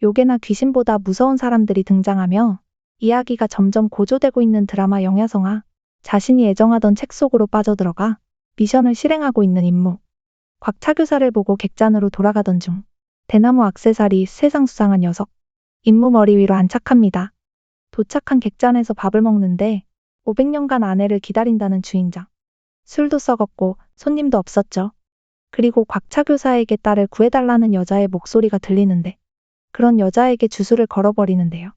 요괴나 귀신보다 무서운 사람들이 등장하며 이야기가 점점 고조되고 있는 드라마 영야성아. 자신이 애정하던 책 속으로 빠져들어가 미션을 실행하고 있는 임무. 곽차교사를 보고 객잔으로 돌아가던 중 대나무 액세서리 세상 수상한 녀석. 임무 머리 위로 안착합니다. 도착한 객잔에서 밥을 먹는데 500년간 아내를 기다린다는 주인장. 술도 썩었고 손님도 없었죠. 그리고 곽차교사에게 딸을 구해달라는 여자의 목소리가 들리는데 그런 여자에게 주술을 걸어버리는데요.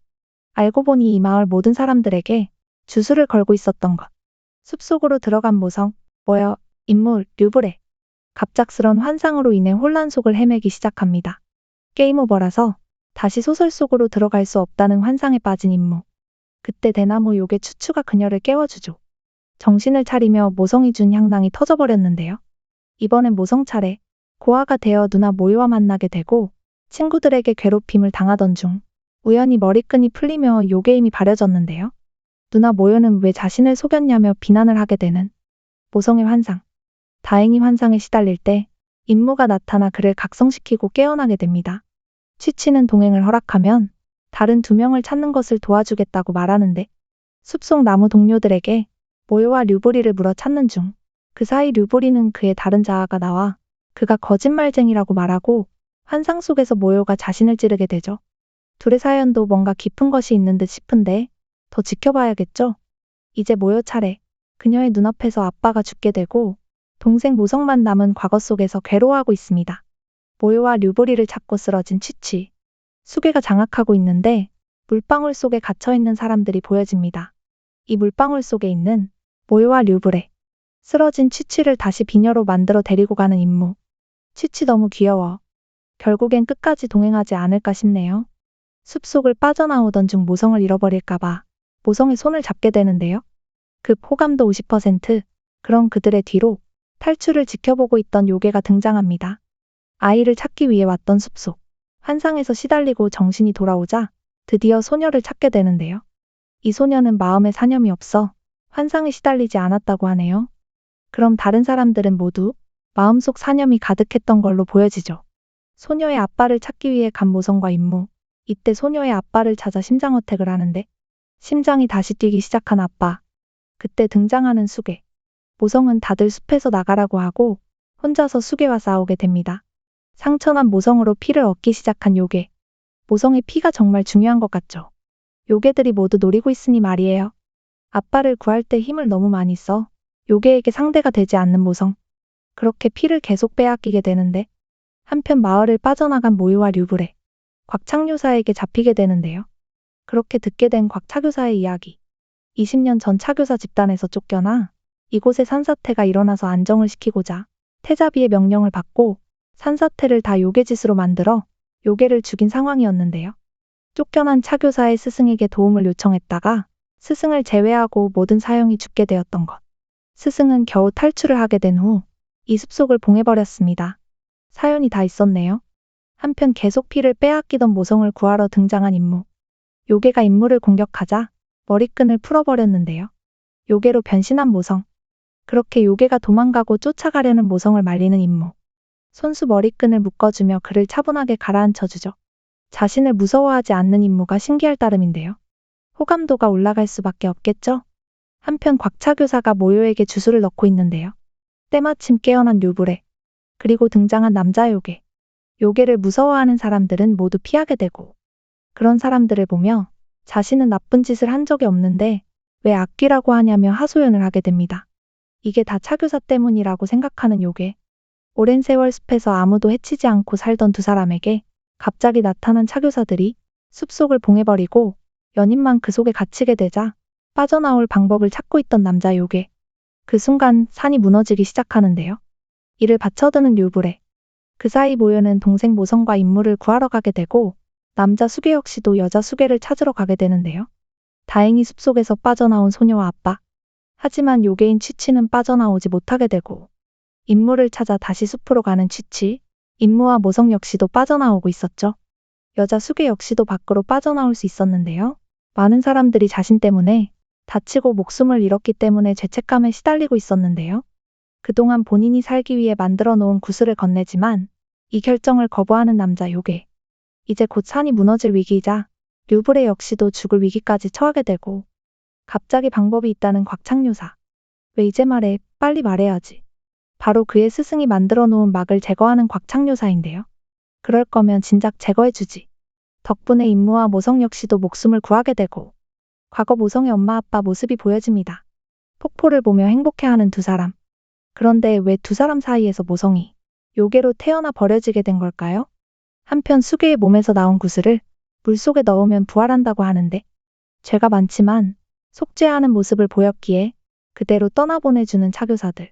알고 보니 이 마을 모든 사람들에게 주술을 걸고 있었던 것. 숲속으로 들어간 모성, 임무, 류브레. 갑작스런 환상으로 인해 혼란 속을 헤매기 시작합니다. 게임 오버라서 다시 소설 속으로 들어갈 수 없다는 환상에 빠진 임무. 그때 대나무 요괴 추추가 그녀를 깨워주죠. 정신을 차리며 모성이 준 향낭이 터져버렸는데요. 이번엔 모성 차례. 고아가 되어 누나 모유와 만나게 되고 친구들에게 괴롭힘을 당하던 중 우연히 머리끈이 풀리며 요괴 힘이 바래졌는데요. 누나 모유는 왜 자신을 속였냐며 비난을 하게 되는 모성의 환상. 다행히 환상에 시달릴 때 임무가 나타나 그를 각성시키고 깨어나게 됩니다. 치치는 동행을 허락하면 다른 2명을 찾는 것을 도와주겠다고 말하는데 숲속 나무 동료들에게 모유와 류보리를 물어 찾는 중 그 사이 류보리는 그의 다른 자아가 나와 그가 거짓말쟁이라고 말하고 환상 속에서 모유가 자신을 찌르게 되죠. 둘의 사연도 뭔가 깊은 것이 있는 듯 싶은데 더 지켜봐야겠죠? 이제 모유 차례. 그녀의 눈앞에서 아빠가 죽게 되고 동생 모성만 남은 과거 속에서 괴로워하고 있습니다. 모유와 류보리를 찾고 쓰러진 치치. 수계가 장악하고 있는데 물방울 속에 갇혀있는 사람들이 보여집니다. 이 물방울 속에 있는 모유와 류브레. 쓰러진 치치를 다시 비녀로 만들어 데리고 가는 임무. 치치 너무 귀여워. 결국엔 끝까지 동행하지 않을까 싶네요. 숲속을 빠져나오던 중 모성을 잃어버릴까봐 모성의 손을 잡게 되는데요. 급 호감도 50%. 그런 그들의 뒤로 탈출을 지켜보고 있던 요괴가 등장합니다. 아이를 찾기 위해 왔던 숲속. 환상에서 시달리고 정신이 돌아오자 드디어 소녀를 찾게 되는데요. 이 소녀는 마음에 사념이 없어 환상에 시달리지 않았다고 하네요. 그럼 다른 사람들은 모두 마음속 사념이 가득했던 걸로 보여지죠. 소녀의 아빠를 찾기 위해 간 모성과 임무. 이때 소녀의 아빠를 찾아 심장어택을 하는데 심장이 다시 뛰기 시작한 아빠. 그때 등장하는 수계. 모성은 다들 숲에서 나가라고 하고 혼자서 수계와 싸우게 됩니다. 상처난 모성으로 피를 얻기 시작한 요괴. 모성의 피가 정말 중요한 것 같죠. 요괴들이 모두 노리고 있으니 말이에요. 아빠를 구할 때 힘을 너무 많이 써 요괴에게 상대가 되지 않는 모성. 그렇게 피를 계속 빼앗기게 되는데 한편 마을을 빠져나간 모유와 류브레. 곽창교사에게 잡히게 되는데요. 그렇게 듣게 된 곽차교사의 이야기. 20년 전 차교사 집단에서 쫓겨나 이곳에 산사태가 일어나서 안정을 시키고자 태자비의 명령을 받고 산사태를 다 요괴짓으로 만들어 요괴를 죽인 상황이었는데요. 쫓겨난 차교사의 스승에게 도움을 요청했다가 스승을 제외하고 모든 사형이 죽게 되었던 것. 스승은 겨우 탈출을 하게 된 후 이 숲속을 봉해버렸습니다. 사연이 다 있었네요. 한편 계속 피를 빼앗기던 모성을 구하러 등장한 임무. 요괴가 임무를 공격하자 머리끈을 풀어버렸는데요. 요괴로 변신한 모성. 그렇게 요괴가 도망가고 쫓아가려는 모성을 말리는 임무. 손수 머리끈을 묶어주며 그를 차분하게 가라앉혀주죠. 자신을 무서워하지 않는 임무가 신기할 따름인데요. 호감도가 올라갈 수밖에 없겠죠? 한편 곽차교사가 모요에게 주술을 넣고 있는데요. 때마침 깨어난 류브레. 그리고 등장한 남자 요괴. 요괴를 무서워하는 사람들은 모두 피하게 되고 그런 사람들을 보며 자신은 나쁜 짓을 한 적이 없는데 왜 악귀라고 하냐며 하소연을 하게 됩니다. 이게 다 차교사 때문이라고 생각하는 요괴. 오랜 세월 숲에서 아무도 해치지 않고 살던 두 사람에게 갑자기 나타난 차교사들이 숲속을 봉해버리고 연인만 그 속에 갇히게 되자 빠져나올 방법을 찾고 있던 남자 요괴. 그 순간 산이 무너지기 시작하는데요. 이를 받쳐드는 류브레. 그 사이 모유는 동생 모성과 임무를 구하러 가게 되고 남자 수계 역시도 여자 수계를 찾으러 가게 되는데요. 다행히 숲속에서 빠져나온 소녀와 아빠. 하지만 요괴인 치치는 빠져나오지 못하게 되고 임무를 찾아 다시 숲으로 가는 치치. 임무와 모성 역시도 빠져나오고 있었죠. 여자 수계 역시도 밖으로 빠져나올 수 있었는데요. 많은 사람들이 자신 때문에 다치고 목숨을 잃었기 때문에 죄책감에 시달리고 있었는데요. 그동안 본인이 살기 위해 만들어 놓은 구슬을 건네지만 이 결정을 거부하는 남자 요괴. 이제 곧 산이 무너질 위기이자 류브레 역시도 죽을 위기까지 처하게 되고 갑자기 방법이 있다는 곽창요사. 왜 이제 말해? 빨리 말해야지. 바로 그의 스승이 만들어 놓은 막을 제거하는 곽창요사인데요. 그럴 거면 진작 제거해주지. 덕분에 임무와 모성 역시도 목숨을 구하게 되고 과거 모성의 엄마 아빠 모습이 보여집니다. 폭포를 보며 행복해하는 두 사람. 그런데 왜 두 사람 사이에서 모성이 요괴로 태어나 버려지게 된 걸까요? 한편 수계의 몸에서 나온 구슬을 물속에 넣으면 부활한다고 하는데 죄가 많지만 속죄하는 모습을 보였기에 그대로 떠나보내주는 차교사들.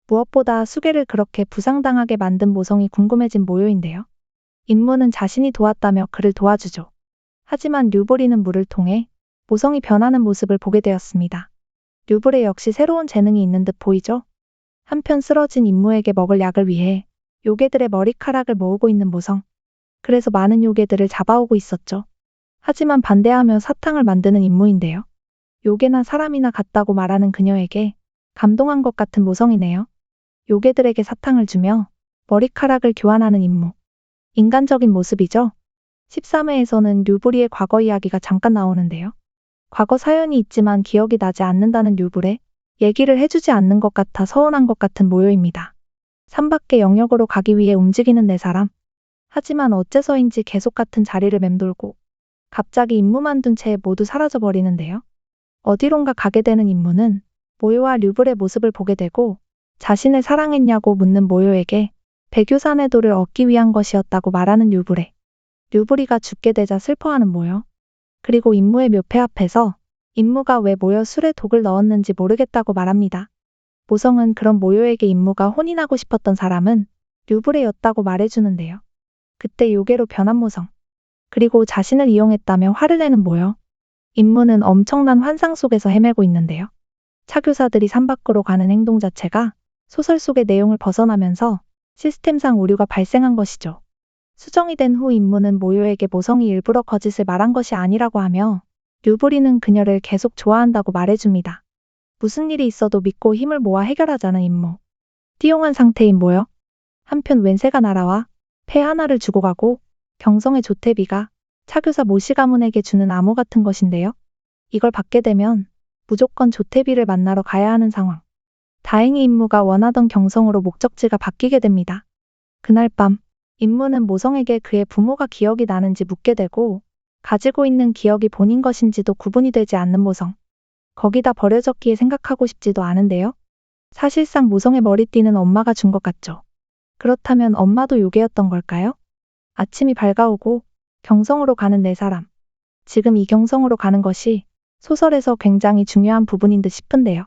무엇보다 수계를 그렇게 부상당하게 만든 모성이 궁금해진 모요인데요. 임무는 자신이 도왔다며 그를 도와주죠. 하지만 류브리는 물을 통해 모성이 변하는 모습을 보게 되었습니다. 류브레 역시 새로운 재능이 있는 듯 보이죠? 한편 쓰러진 임무에게 먹을 약을 위해 요괴들의 머리카락을 모으고 있는 모성. 그래서 많은 요괴들을 잡아오고 있었죠. 하지만 반대하며 사탕을 만드는 임무인데요. 요괴나 사람이나 같다고 말하는 그녀에게 감동한 것 같은 모성이네요. 요괴들에게 사탕을 주며 머리카락을 교환하는 임무. 인간적인 모습이죠. 13회에서는 류브리의 과거 이야기가 잠깐 나오는데요. 과거 사연이 있지만 기억이 나지 않는다는 류브레. 얘기를 해주지 않는 것 같아 서운한 것 같은 모요입니다. 산 밖의 영역으로 가기 위해 움직이는 네 사람. 하지만 어째서인지 계속 같은 자리를 맴돌고 갑자기 임무만 둔 채 모두 사라져버리는데요. 어디론가 가게 되는 임무는 모요와 류브레 모습을 보게 되고 자신을 사랑했냐고 묻는 모요에게 백유산의 돌을 얻기 위한 것이었다고 말하는 류브레. 류브리가 죽게 되자 슬퍼하는 모요. 그리고 임무의 묘패 앞에서 임무가 왜 모요 술에 독을 넣었는지 모르겠다고 말합니다. 모성은 그런 모요에게 임무가 혼인하고 싶었던 사람은 류브레였다고 말해주는데요. 그때 요괴로 변한 모성. 그리고 자신을 이용했다며 화를 내는 모요. 임무는 엄청난 환상 속에서 헤매고 있는데요. 차교사들이 산 밖으로 가는 행동 자체가 소설 속의 내용을 벗어나면서 시스템상 오류가 발생한 것이죠. 수정이 된 후 임무는 모요에게 모성이 일부러 거짓을 말한 것이 아니라고 하며 류브리는 그녀를 계속 좋아한다고 말해줍니다. 무슨 일이 있어도 믿고 힘을 모아 해결하자는 임무. 띠용한 상태인 모요. 한편 웬새가 날아와 폐 하나를 주고 가고 경성의 조태비가 차교사 모씨 가문에게 주는 암호 같은 것인데요. 이걸 받게 되면 무조건 조태비를 만나러 가야 하는 상황. 다행히 임무가 원하던 경성으로 목적지가 바뀌게 됩니다. 그날 밤 임무는 모성에게 그의 부모가 기억이 나는지 묻게 되고 가지고 있는 기억이 본인 것인지도 구분이 되지 않는 모성. 거기다 버려졌기에 생각하고 싶지도 않은데요. 사실상 모성의 머리띠는 엄마가 준 것 같죠. 그렇다면 엄마도 요괴였던 걸까요? 아침이 밝아오고 경성으로 가는 네 사람. 지금 이 경성으로 가는 것이 소설에서 굉장히 중요한 부분인 듯 싶은데요.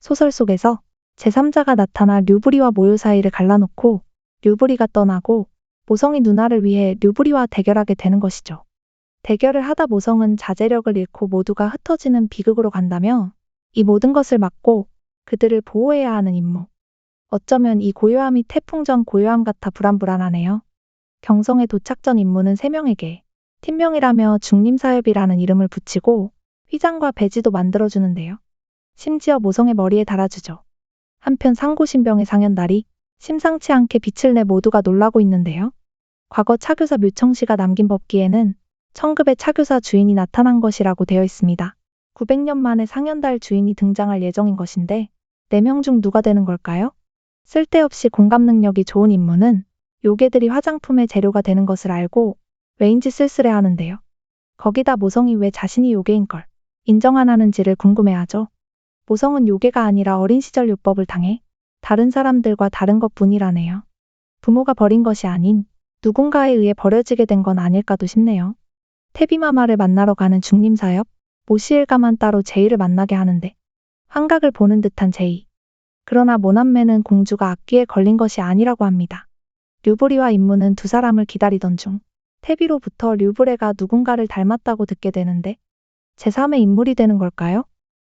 소설 속에서 제3자가 나타나 류브리와 모요 사이를 갈라놓고 류브리가 떠나고 모성이 누나를 위해 류브리와 대결하게 되는 것이죠. 대결을 하다 모성은 자제력을 잃고 모두가 흩어지는 비극으로 간다며 이 모든 것을 막고 그들을 보호해야 하는 임무. 어쩌면 이 고요함이 태풍 전 고요함 같아 불안불안하네요. 경성에 도착 전 임무는 3명에게 팀명이라며 중림사협이라는 이름을 붙이고 휘장과 배지도 만들어주는데요. 심지어 모성의 머리에 달아주죠. 한편 상고신병의 상현달이 심상치 않게 빛을 내 모두가 놀라고 있는데요. 과거 차교사 묘청씨가 남긴 법기에는 청급의 차교사 주인이 나타난 것이라고 되어 있습니다. 900년 만에 상현달 주인이 등장할 예정인 것인데 4명 중 누가 되는 걸까요? 쓸데없이 공감 능력이 좋은 임무는 요괴들이 화장품의 재료가 되는 것을 알고 왜인지 쓸쓸해하는데요. 거기다 모성이 왜 자신이 요괴인 걸 인정 안 하는지를 궁금해하죠. 모성은 요괴가 아니라 어린 시절 요법을 당해 다른 사람들과 다른 것뿐이라네요. 부모가 버린 것이 아닌 누군가에 의해 버려지게 된 건 아닐까도 싶네요. 태비마마를 만나러 가는 중림사협, 모시일가만 따로 제이를 만나게 하는데 환각을 보는 듯한 제이. 그러나 모남매는 공주가 악귀에 걸린 것이 아니라고 합니다. 류브리와 임무는 두 사람을 기다리던 중 태비로부터 류브레가 누군가를 닮았다고 듣게 되는데 제3의 인물이 되는 걸까요?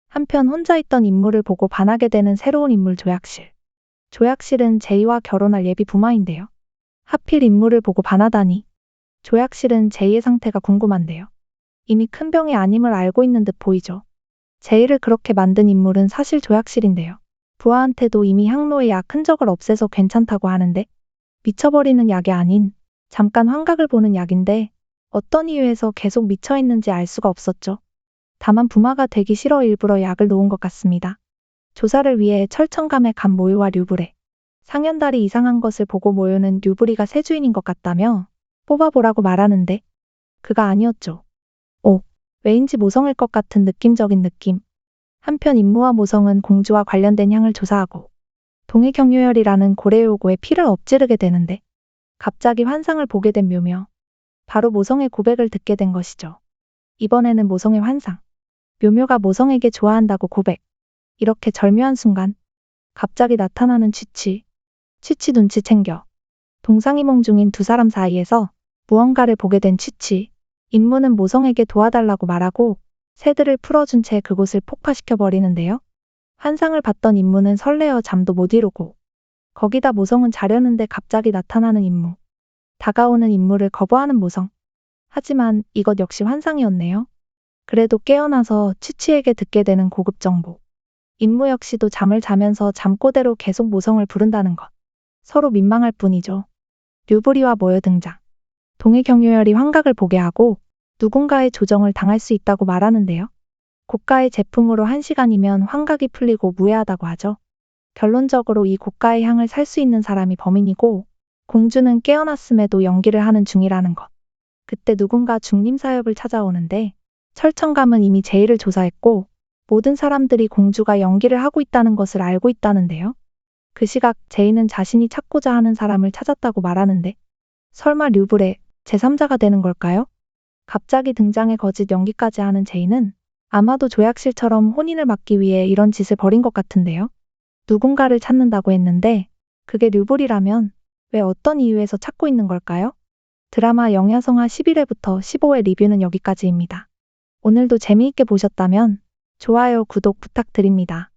한편 혼자 있던 인물을 보고 반하게 되는 새로운 인물 조약실. 조약실은 제이와 결혼할 예비 부마인데요. 하필 인물을 보고 반하다니. 조약실은 제이의 상태가 궁금한데요. 이미 큰 병이 아님을 알고 있는 듯 보이죠. 제이를 그렇게 만든 인물은 사실 조약실인데요. 부하한테도 이미 항로의 약 흔적을 없애서 괜찮다고 하는데 미쳐버리는 약이 아닌 잠깐 환각을 보는 약인데 어떤 이유에서 계속 미쳐있는지 알 수가 없었죠. 다만 부마가 되기 싫어 일부러 약을 놓은 것 같습니다. 조사를 위해 철천감에 간 모유와 류브레. 상현달이 이상한 것을 보고 모유는 류브리가 새 주인인 것 같다며 뽑아보라고 말하는데 그가 아니었죠. 왜인지 모성일 것 같은 느낌적인 느낌. 한편 임무와 모성은 공주와 관련된 향을 조사하고 동해경유혈이라는 고래요고에 피를 엎지르게 되는데 갑자기 환상을 보게 된 묘묘. 바로 모성의 고백을 듣게 된 것이죠. 이번에는 모성의 환상. 묘묘가 모성에게 좋아한다고 고백. 이렇게 절묘한 순간 갑자기 나타나는 취치. 취치 눈치 챙겨. 동상이몽 중인 두 사람 사이에서 무언가를 보게 된 취치. 임무는 모성에게 도와달라고 말하고 새들을 풀어준 채 그곳을 폭파시켜 버리는데요. 환상을 봤던 임무는 설레어 잠도 못 이루고 거기다 모성은 자려는데 갑자기 나타나는 임무. 다가오는 임무를 거부하는 모성. 하지만 이것 역시 환상이었네요. 그래도 깨어나서 취치에게 듣게 되는 고급 정보. 임무 역시도 잠을 자면서 잠꼬대로 계속 모성을 부른다는 것. 서로 민망할 뿐이죠. 류브리와 모여 등장. 동해경유혈이 환각을 보게 하고 누군가의 조정을 당할 수 있다고 말하는데요. 고가의 제품으로 1시간이면 환각이 풀리고 무해하다고 하죠. 결론적으로 이 고가의 향을 살 수 있는 사람이 범인이고 공주는 깨어났음에도 연기를 하는 중이라는 것. 그때 누군가 중림사협을 찾아오는데 철천감은 이미 제의를 조사했고 모든 사람들이 공주가 연기를 하고 있다는 것을 알고 있다는데요. 그 시각 제이는 자신이 찾고자 하는 사람을 찾았다고 말하는데 설마 류브레 제3자가 되는 걸까요? 갑자기 등장해 거짓 연기까지 하는 제이는 아마도 조약실처럼 혼인을 막기 위해 이런 짓을 벌인 것 같은데요. 누군가를 찾는다고 했는데 그게 류브리라면 왜 어떤 이유에서 찾고 있는 걸까요? 드라마 영야성하 11회부터 15회 리뷰는 여기까지입니다. 오늘도 재미있게 보셨다면 좋아요, 구독 부탁드립니다.